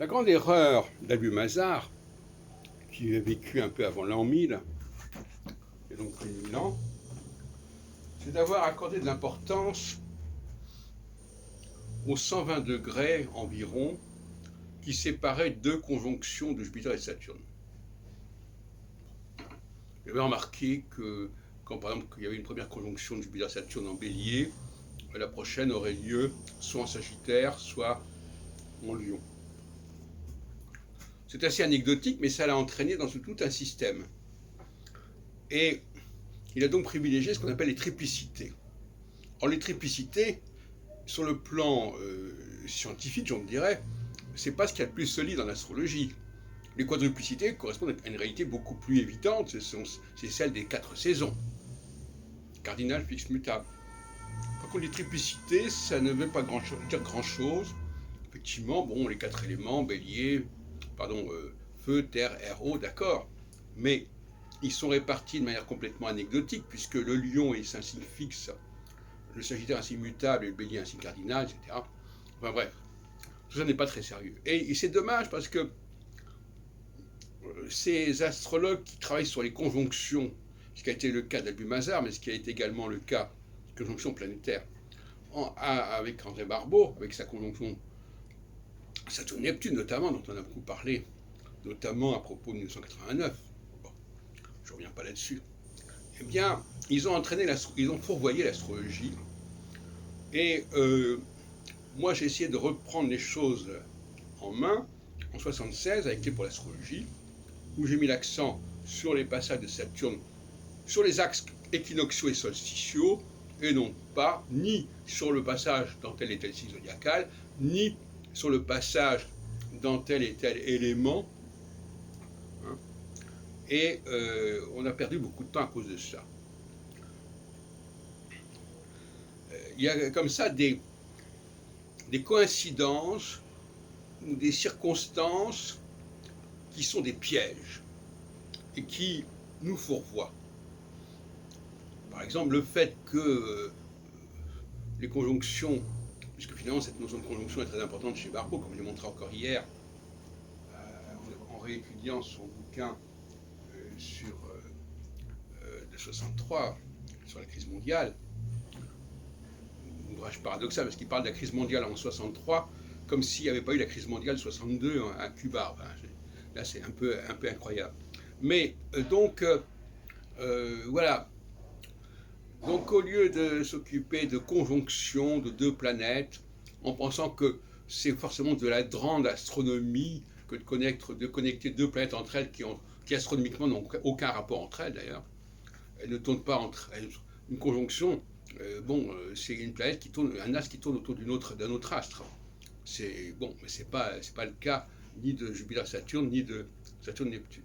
La grande erreur d'Albumazar, qui a vécu un peu avant l'an 1000, et donc plus de 1000 ans, c'est d'avoir accordé de l'importance aux 120 degrés environ qui séparaient deux conjonctions de Jupiter et de Saturne. J'avais remarqué que quand par exemple il y avait une première conjonction de Jupiter-Saturne en Bélier, la prochaine aurait lieu soit en Sagittaire, soit en Lion. C'est assez anecdotique, mais ça l'a entraîné dans tout un système. Et il a donc privilégié ce qu'on appelle les triplicités. Or, les triplicités, sur le plan scientifique, j'en dirais, c'est pas ce qu'il y a de plus solide en astrologie. Les quadruplicités correspondent à une réalité beaucoup plus évidente, c'est celle des 4 saisons. Cardinal, fixe, mutable. Par contre, les triplicités, ça ne veut pas dire grand-chose. Effectivement, bon, les 4 éléments, bélier, feu, terre, air, eau, d'accord. Mais ils sont répartis de manière complètement anecdotique, puisque le lion est un signe fixe, le sagittaire un signe mutable et le bélier un signe cardinal, etc. Enfin bref, tout ça n'est pas très sérieux. Et c'est dommage parce que ces astrologues qui travaillent sur les conjonctions, ce qui a été le cas d'Albumazar, mais ce qui a été également le cas des conjonctions planétaires, avec André Barbeau, avec sa conjonction Saturne-Neptune notamment, dont on a beaucoup parlé, notamment à propos de 1989. Bon, je ne reviens pas là-dessus. Eh bien, ils ont fourvoyé l'astrologie. Et moi, j'ai essayé de reprendre les choses en main en 1976 avec Clé pour l'astrologie, où j'ai mis l'accent sur les passages de Saturne, sur les axes équinoxiaux et solsticiaux, et non pas ni sur le passage dans tel et tel signe zodiacal, ni sur le passage dans tel et tel élément. Et on a perdu beaucoup de temps à cause de ça. Il y a comme ça des coïncidences ou des circonstances qui sont des pièges et qui nous fourvoient. Par exemple, le fait que les conjonctions, puisque finalement cette notion de conjonction est très importante chez Barbeau, comme je l'ai montré encore hier, en réétudiant son bouquin de 63 sur la crise mondiale, un ouvrage paradoxal parce qu'il parle de la crise mondiale en 63 comme s'il n'y avait pas eu la crise mondiale 62 à Cuba. Enfin, là, c'est un peu incroyable. Mais voilà. Donc, au lieu de s'occuper de conjonction de deux planètes, en pensant que c'est forcément de la grande astronomie que de connecter deux planètes entre elles qui astronomiquement n'ont aucun rapport entre elles d'ailleurs, elles ne tournent pas entre elles. Une conjonction, c'est une planète qui tourne, un astre qui tourne autour d'un autre astre. C'est bon, mais c'est pas le cas ni de Jupiter-Saturne ni de Saturne-Neptune.